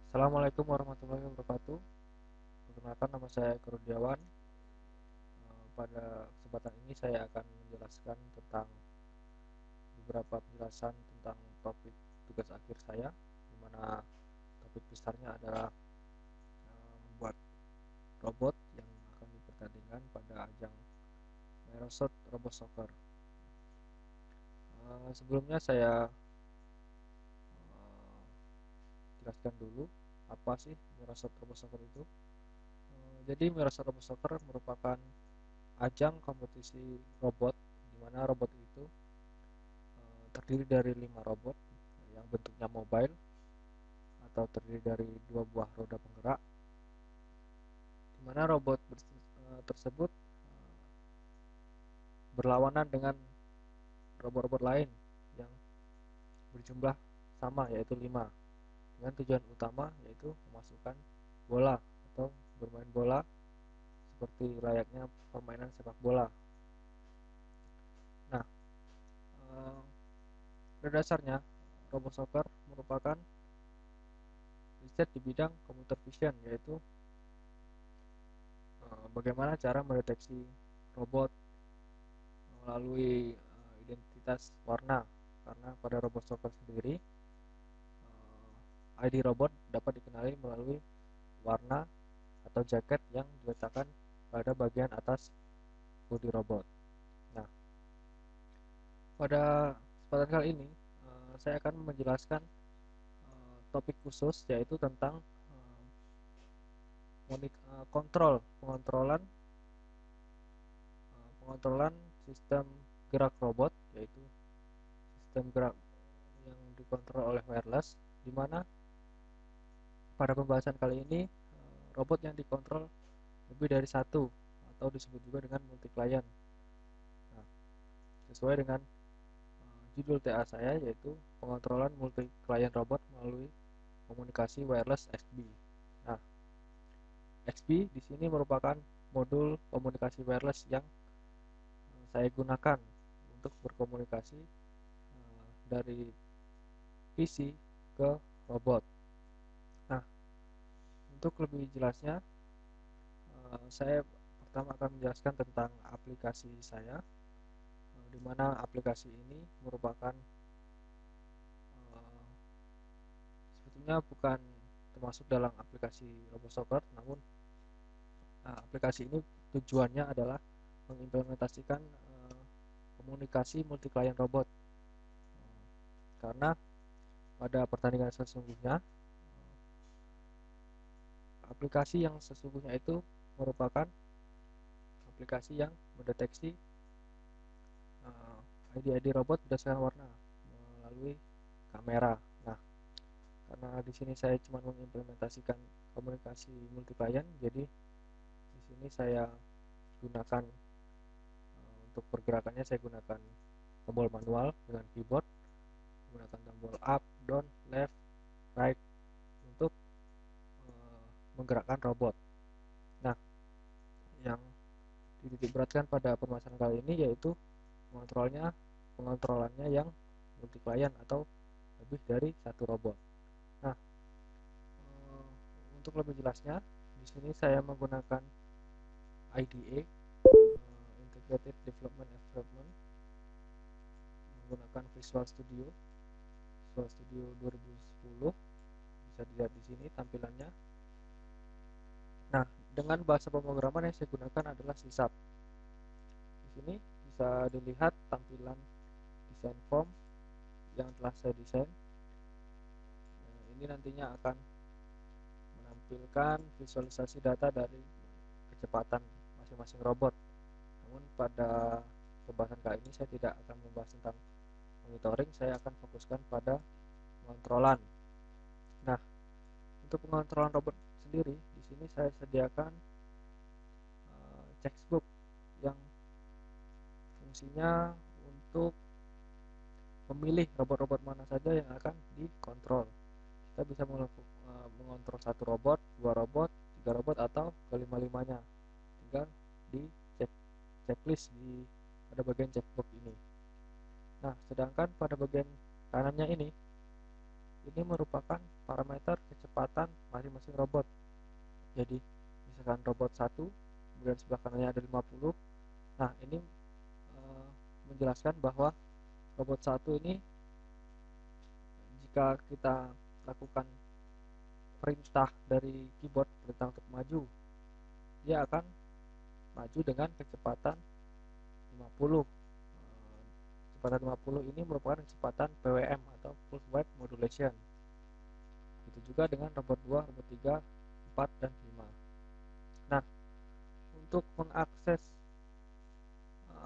Assalamualaikum warahmatullahi wabarakatuh. Perkenalkan, nama saya Eko Rudiawan. Pada kesempatan ini saya akan menjelaskan tentang beberapa penjelasan tentang topik tugas akhir saya, di mana topik besarnya adalah membuat robot yang akan dipertandingkan pada ajang Microsoft Robot Soccer. Sebelumnya saya jelaskan dulu apa sih Microsoft Robot Soccer itu. Jadi Microsoft Robot Soccer merupakan ajang kompetisi robot, di mana robot itu terdiri dari 5 robot yang bentuknya mobile atau terdiri dari 2 buah roda penggerak, di mana robot tersebut berlawanan dengan robot-robot lain yang berjumlah sama, yaitu 5, dengan tujuan utama yaitu memasukkan bola atau bermain bola seperti layaknya permainan sepak bola. Nah, pada dasarnya robot soccer merupakan riset di bidang computer vision, yaitu bagaimana cara mendeteksi robot melalui identitas warna, karena pada robot soccer sendiri ID robot dapat dikenali melalui warna atau jaket yang diletakkan pada bagian atas bodi robot. Nah, pada kesempatan kali ini saya akan menjelaskan topik khusus, yaitu tentang pengontrolan sistem gerak robot, yaitu sistem gerak yang dikontrol oleh wireless, di mana pada pembahasan kali ini robot yang dikontrol lebih dari satu atau disebut juga dengan multi client. Nah, sesuai dengan judul TA saya, yaitu pengontrolan multi client robot melalui komunikasi wireless XB. Nah, XB di sini merupakan modul komunikasi wireless yang saya gunakan untuk berkomunikasi dari PC ke robot. Nah, untuk lebih jelasnya, saya pertama akan menjelaskan tentang aplikasi saya, di mana aplikasi ini merupakan sebetulnya bukan termasuk dalam aplikasi robot soccer, namun aplikasi ini tujuannya adalah mengimplementasikan komunikasi multi client robot, karena pada pertandingan sesungguhnya aplikasi yang sesungguhnya itu merupakan aplikasi yang mendeteksi ID-ID robot berdasarkan warna melalui kamera. Nah, karena di sini saya cuma mengimplementasikan komunikasi multi client, jadi di sini saya gunakan untuk pergerakannya saya gunakan tombol manual dengan keyboard, menggunakan tombol up, down, left, right untuk menggerakkan robot. Nah, yang dititik beratkan pada permasalahan kali ini yaitu pengontrolannya yang multi client atau lebih dari satu robot. Nah, untuk lebih jelasnya, di sini saya menggunakan IDE, Integrated Development Environment, menggunakan Visual Studio 2010. Bisa dilihat di sini tampilannya. Nah, dengan bahasa pemrograman yang saya gunakan adalah C#. Di sini bisa dilihat tampilan desain form yang telah saya desain. Ini nantinya akan menampilkan visualisasi data dari kecepatan masing-masing robot. Namun pada pembahasan kali ini saya tidak akan membahas tentang monitoring, saya akan fokuskan pada pengontrolan. Nah, untuk pengontrolan robot sendiri, di sini saya sediakan checkbox yang fungsinya untuk memilih robot-robot mana saja yang akan dikontrol. Kita bisa mengontrol satu robot, 2 robot, 3 robot, atau kelima-limanya. Tinggal di checklist pada bagian checkbox ini. Nah, sedangkan pada bagian kanannya ini merupakan parameter kecepatan masing-masing robot. Jadi misalkan robot 1, kemudian sebelah kanannya ada 50. Nah, ini menjelaskan bahwa robot 1 ini jika kita lakukan perintah dari keyboard, perintah untuk maju, dia akan maju dengan kecepatan 50. Kecepatan 50 ini merupakan kecepatan PWM atau pulse width modulation. Begitu juga dengan robot 2, robot 3, 4, dan 5. Nah, untuk mengakses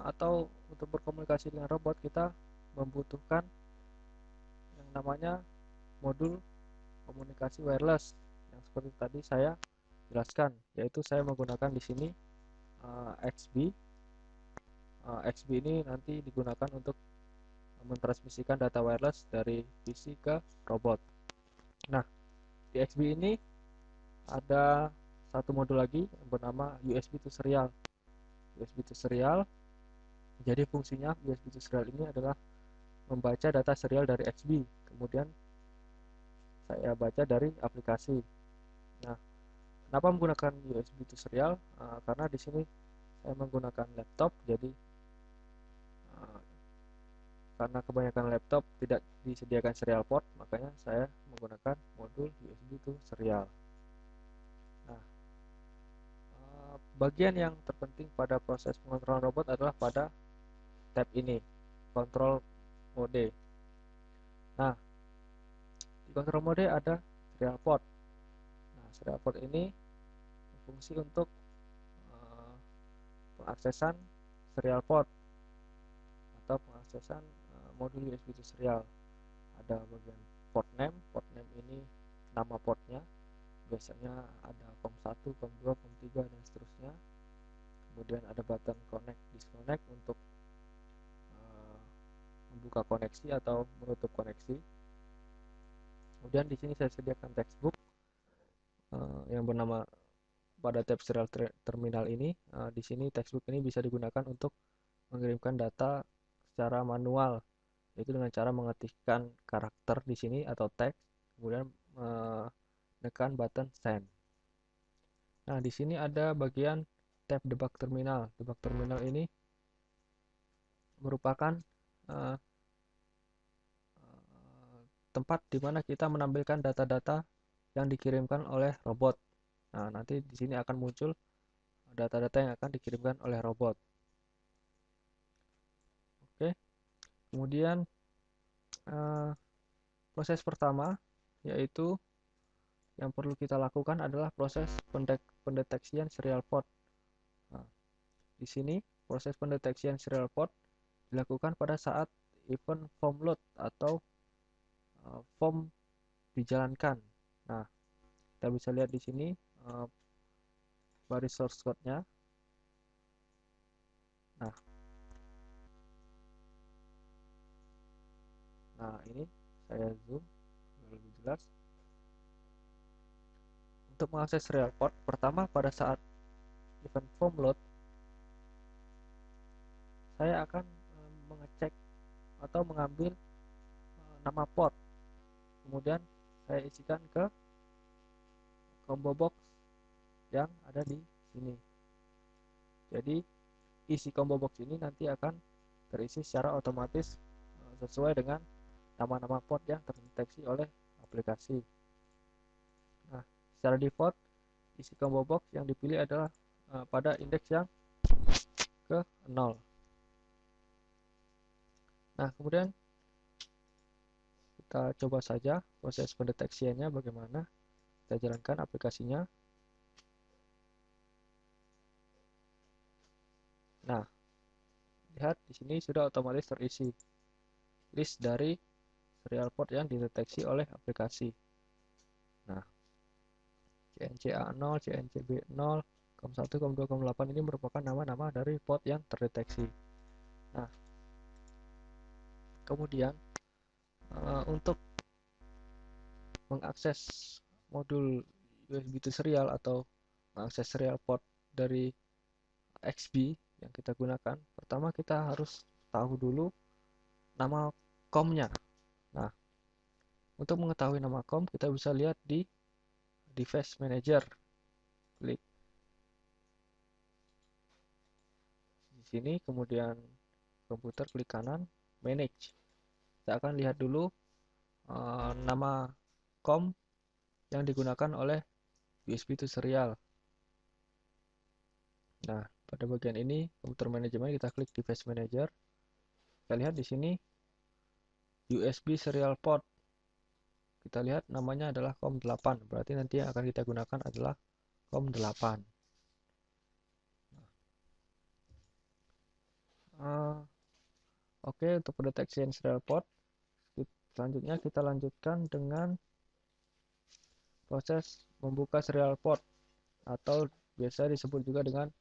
atau untuk berkomunikasi dengan robot, kita membutuhkan yang namanya modul komunikasi wireless yang seperti tadi saya jelaskan, yaitu saya menggunakan di sini XB. XB ini nanti digunakan untuk mentransmisikan data wireless dari PC ke robot. Nah, di XB ini ada satu modul lagi yang bernama USB to serial. USB to serial, jadi fungsinya USB to serial ini adalah membaca data serial dari XB, kemudian saya baca dari aplikasi. Nah, kenapa menggunakan USB to serial? Karena di sini saya menggunakan laptop, jadi karena kebanyakan laptop tidak disediakan serial port, makanya saya menggunakan modul USB to serial. Nah, bagian yang terpenting pada proses pengontrolan robot adalah pada tab ini, control mode. Nah, di control mode ada serial port. Nah, serial port ini berfungsi untuk pengaksesan serial port atau pengaksesan modul USB to serial. Ada bagian port name ini nama portnya, biasanya ada COM1, COM2, COM3 dan seterusnya. Kemudian ada button connect, disconnect untuk membuka koneksi atau menutup koneksi. Kemudian di sini saya sediakan textbook yang bernama pada tab serial terminal ini. Di sini textbook ini bisa digunakan untuk mengirimkan data secara manual, yaitu dengan cara mengetikkan karakter di sini atau teks, kemudian menekan button send. Nah, di sini ada bagian tab debug terminal. Debug terminal ini merupakan tempat di mana kita menampilkan data-data yang dikirimkan oleh robot. Nah, nanti di sini akan muncul data-data yang akan dikirimkan oleh robot. Oke. Kemudian proses pertama, yaitu yang perlu kita lakukan adalah proses pendeteksian serial port. Nah, di sini proses pendeteksian serial port dilakukan pada saat event form load atau form dijalankan. Nah, kita bisa lihat di sini baris source code-nya. Nah, ini saya zoom lebih jelas. Untuk mengakses serial port, pertama pada saat event form load, saya akan mengecek atau mengambil nama port, kemudian saya isikan ke combo box yang ada di sini. Jadi isi combo box ini nanti akan terisi secara otomatis sesuai dengan nama-nama port yang terdeteksi oleh aplikasi. Nah, secara default isi combo box yang dipilih adalah pada indeks yang ke 0. Nah, kemudian kita coba saja proses pendeteksiannya bagaimana. Kita jalankan aplikasinya. Nah, lihat di sini sudah otomatis terisi list dari serial port yang dideteksi oleh aplikasi. Nah, CNCA0, CNCB0, COM1, COM2, COM8 ini merupakan nama-nama dari port yang terdeteksi. Nah, kemudian untuk mengakses modul USB to serial atau mengakses serial port dari XB yang kita gunakan, pertama kita harus tahu dulu nama COM-nya. Nah, untuk mengetahui nama COM kita bisa lihat di Device Manager, klik di sini, kemudian komputer, klik kanan, Manage. Kita akan lihat dulu nama COM yang digunakan oleh USB to Serial. Nah, pada bagian ini komputer manajemen, kita klik Device Manager. Kita lihat di sini USB Serial Port. Kita lihat namanya adalah COM8. Berarti nanti yang akan kita gunakan adalah COM8. Oke, untuk pendeteksian serial port, selanjutnya kita lanjutkan dengan proses membuka serial port, atau biasa disebut juga dengan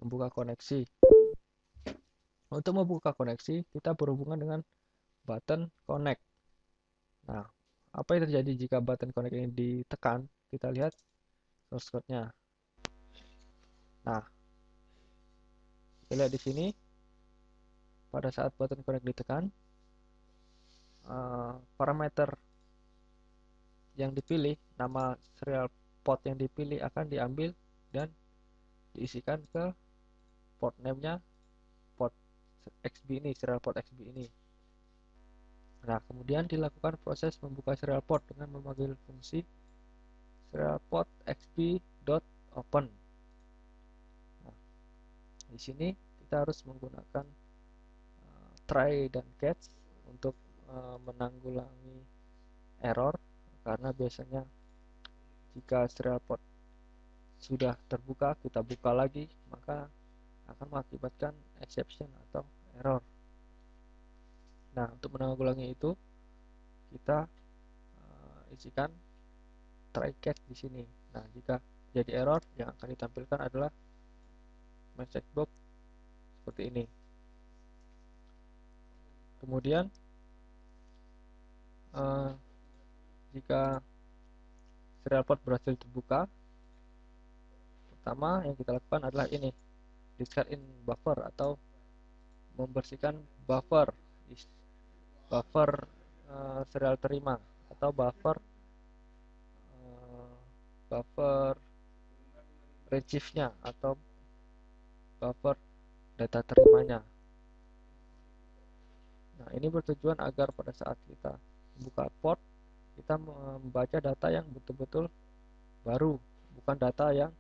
membuka koneksi. Untuk membuka koneksi, kita berhubungan dengan button connect. Nah, apa yang terjadi jika button connect ini ditekan? Kita lihat source code-nya. Nah, kita lihat di sini, pada saat button connect ditekan, parameter yang dipilih, nama serial port yang dipilih akan diambil dan diisikan ke port name-nya, port XB ini, serial port XB ini. Nah, kemudian dilakukan proses membuka serial port dengan memanggil fungsi serial port xb.open. Nah, di sini kita harus menggunakan try dan catch untuk menanggulangi error, karena biasanya jika serial port sudah terbuka, kita buka lagi, maka akan mengakibatkan exception atau error. Nah, untuk menanggulangi itu, kita isikan try catch di sini. Nah, jika jadi error, yang akan ditampilkan adalah message box seperti ini. Kemudian jika serial port berhasil terbuka, pertama yang kita lakukan adalah ini, discard in buffer, atau membersihkan buffer serial terima, atau buffer retrieve-nya, atau buffer data terimanya. Nah, ini bertujuan agar pada saat kita buka port, kita membaca data yang betul-betul baru, bukan data yang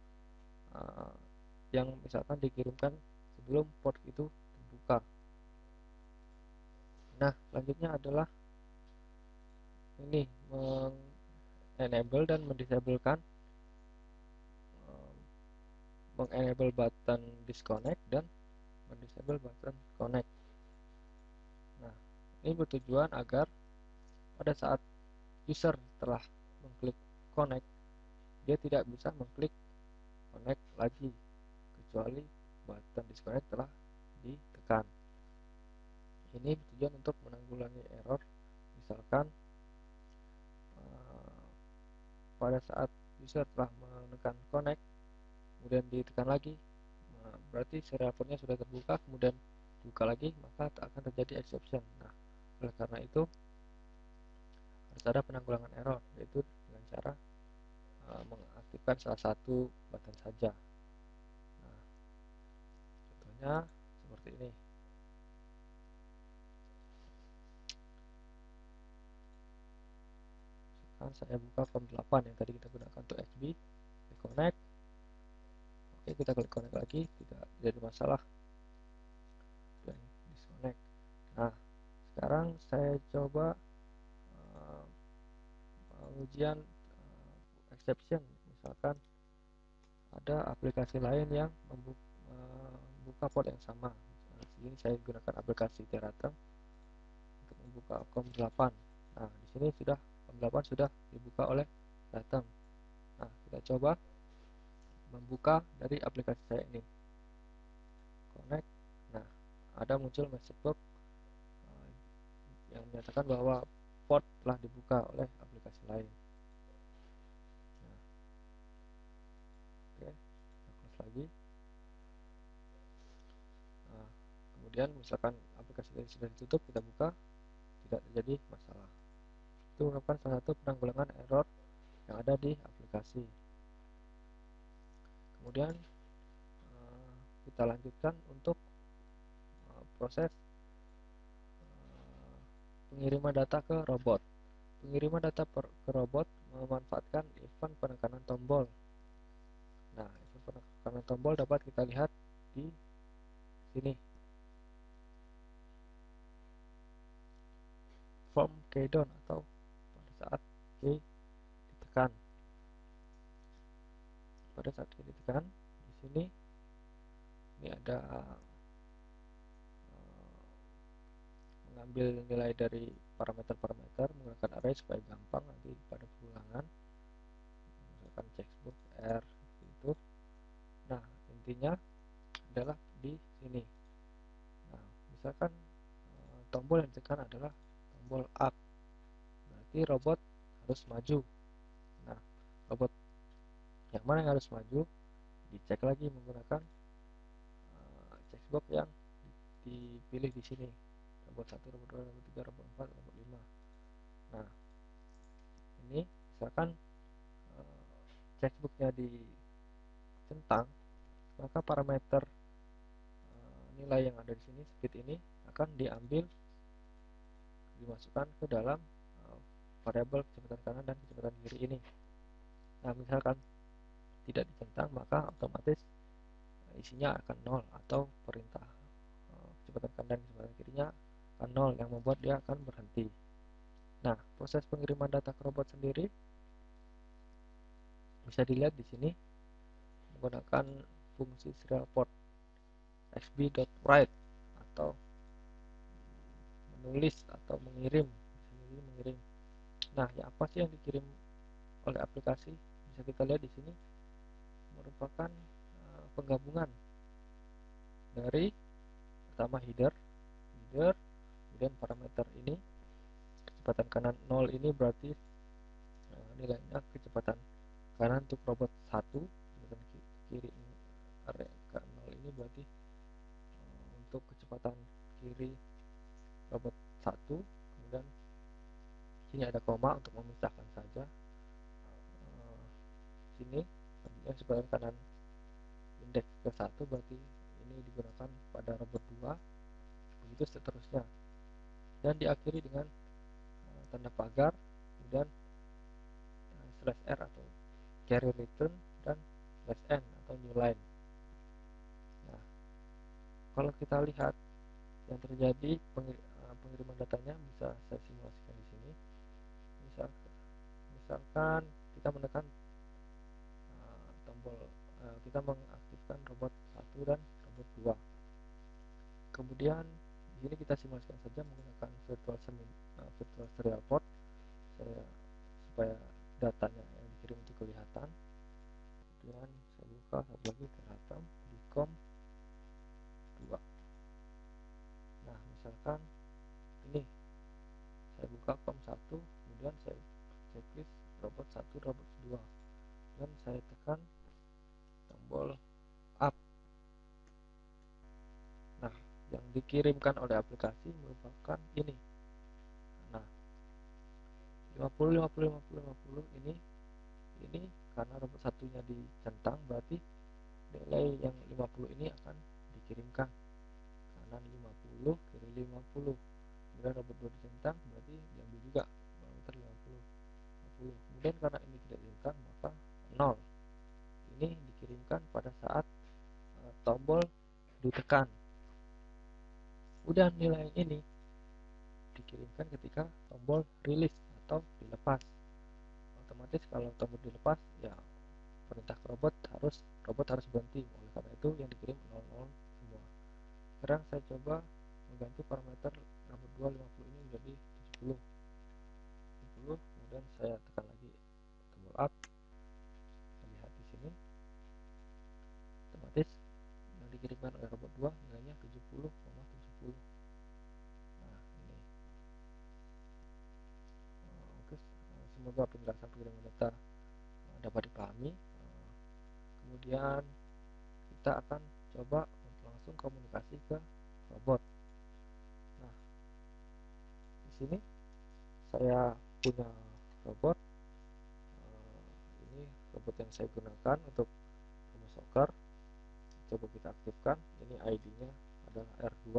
misalkan dikirimkan sebelum port itu terbuka. Nah, selanjutnya adalah ini, enable dan mendisablekan, mengenable button disconnect dan mendisable button connect. Nah, ini bertujuan agar pada saat user telah mengklik connect, dia tidak bisa mengklik connect lagi kecuali button disconnect telah ditekan. Ini bertujuan untuk menanggulangi error, misalkan pada saat user telah menekan connect kemudian ditekan lagi, berarti serial portnya sudah terbuka, kemudian dibuka lagi, maka akan terjadi exception. Nah, oleh karena itu harus ada penanggulangan error, yaitu dengan cara mengaktifkan salah satu button saja. Nah, contohnya seperti ini. Misalkan saya buka COM8 yang tadi kita gunakan untuk XB, connect. Oke, kita klik connect lagi, tidak jadi masalah dan disconnect. Nah, sekarang saya coba ujian exception. Misalkan ada aplikasi lain yang membuka port yang sama. Di sini saya gunakan aplikasi Teratem untuk membuka COM8. Nah, di sini sudah COM8 sudah dibuka oleh Teratem. Nah, kita coba membuka dari aplikasi saya ini, connect. Nah, ada muncul message box yang menyatakan bahwa port telah dibuka oleh aplikasi lain. Nah, oke, kita close lagi. Nah, kemudian misalkan aplikasi tadi sudah ditutup, kita buka, tidak terjadi masalah. Itu merupakan salah satu penanggulangan error yang ada di aplikasi. Kemudian kita lanjutkan untuk proses pengiriman data ke robot. Pengiriman data ke robot memanfaatkan event penekanan tombol. Nah, event penekanan tombol dapat kita lihat di sini. Form keydown atau pada saat key ditekan. Pada saat key ditekan, di sini ini ada mengambil nilai dari parameter-parameter menggunakan array supaya gampang nanti pada pengulangan, misalkan checkbook R itu. Nah, intinya adalah di sini. Nah, misalkan tombol yang ditekan adalah tombol up, berarti robot harus maju. Nah, robot yang mana yang harus maju dicek lagi menggunakan checkbox yang dipilih di sini, robot 1, robot 2, robot 3, robot 4, robot 5. Nah, ini misalkan checkboxnya dicentang, maka parameter nilai yang ada di sini, speed ini akan dimasukkan ke dalam variabel kecepatan kanan dan kecepatan kiri ini. Nah, misalkan tidak dicentang, maka otomatis isinya akan 0 atau perintah kecepatan kanan dan kecepatan kirinya akan 0 yang membuat dia akan berhenti. Nah, proses pengiriman data ke robot sendiri bisa dilihat di sini menggunakan fungsi serial port xb.write atau menulis atau mengirim. Nah, ya apa sih yang dikirim oleh aplikasi? Bisa kita lihat di sini merupakan penggabungan dari pertama header, kemudian parameter ini kecepatan kanan 0 ini berarti nilainya kecepatan kanan untuk robot 1, kecepatan kiri angka 0 ini berarti untuk kecepatan kiri robot 1. Kemudian sini ada koma untuk memisahkan saja. Sini kecepatan kanan indeks ke 1 berarti ini digunakan pada robot 2, begitu seterusnya, dan diakhiri dengan tanda pagar, kemudian slash r atau carry return, dan slash n atau new line. Nah, kalau kita lihat yang terjadi pengiriman datanya bisa saya simulasikan di sini. Misalkan kita menekan tombol, kita mengaktifkan robot 1 dan robot 2. Kemudian di sini kita simulasikan saja menggunakan virtual serial port supaya datanya yang dikirim itu kelihatan. Kemudian saya buka satu lagi Teratom di COM 2. Nah, misalkan ini saya buka COM 1, kemudian saya checklist robot 1, robot 2, dan saya tekan tombol up. Nah, yang dikirimkan oleh aplikasi merupakan ini. Nah, 50 50 50 50 ini karena robot satunya dicentang, berarti nilai yang 50 ini akan dikirimkan. Kanan 50, kiri 50. Kemudian robot 2 dicentang, berarti diambil juga parameter 50 50. Kemudian karena ini tidak dicentang, maka 0. Ini dikirimkan pada saat tombol ditekan. Kemudian nilai ini dikirimkan ketika tombol rilis atau dilepas. Otomatis kalau tombol dilepas, ya perintah ke robot harus berhenti. Oleh karena itu yang dikirim 00 semua. Sekarang saya coba mengganti parameter robot 2 50 ini menjadi 70. Kemudian saya tekan lagi tombol up. Kita lihat di sini otomatis yang dikirimkan oleh robot 2 nilainya 70,70. Nah, ini oke. Semoga penjelasan pengiriman data dapat dipahami. Kemudian kita akan coba untuk langsung komunikasi ke robot. Nah, di sini saya punya robot robot yang saya gunakan untuk Kamu Soccer. Coba kita aktifkan. Ini ID-nya adalah R2.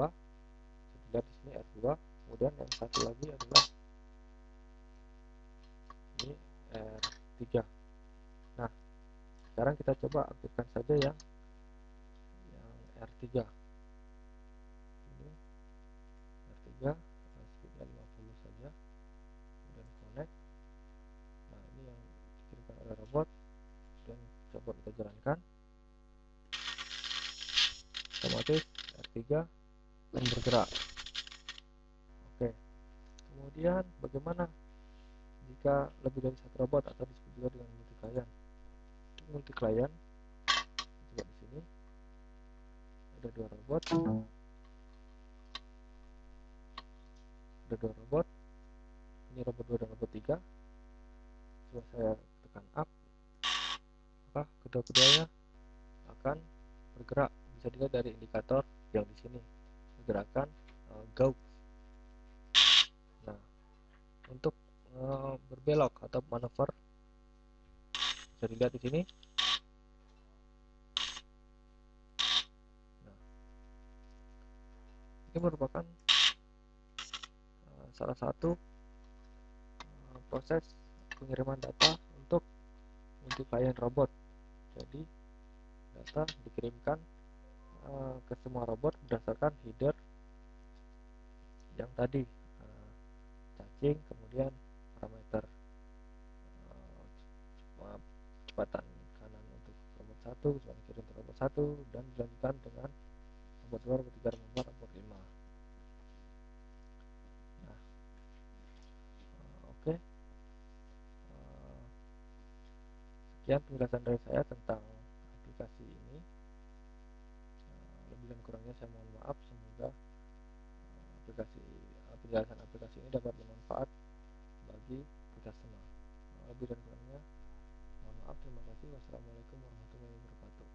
Bisa dilihat di sini R2. Kemudian yang satu lagi adalah ini R3. Nah, sekarang kita coba aktifkan saja yang R3. Ini R3, speednya 50 saja. Kemudian connect. Nah, ini yang dikirimkan oleh robot. Dan coba kita jalankan. Otomatis R3 dan bergerak. Oke. Kemudian bagaimana jika lebih dari satu robot atau disebut juga dengan multi client? Multi client, coba di sini ada dua robot. Ini robot 2 dan robot 3. Coba saya tekan up, maka kedua-duanya akan bergerak. Bisa dilihat dari indikator yang di sini, pergerakan gauge. Nah, untuk berbelok atau manuver bisa dilihat di sini. Nah, ini merupakan salah satu proses pengiriman data untuk multi client robot. Jadi data dikirimkan ke semua robot berdasarkan header yang tadi, cacing, kemudian parameter kecepatan kanan untuk robot 1, kecepatan kiri untuk robot 1, dan dilanjutkan dengan robot 2, robot 3, robot 4, robot 5. Nah, oke. Sekian penjelasan dari saya tentang aplikasi ini. Lebih dan kurangnya saya mohon maaf. Semoga penjelasan aplikasi ini dapat bermanfaat bagi kita semua. Lebih dan kurangnya mohon maaf. Terima kasih. Wassalamualaikum warahmatullahi wabarakatuh.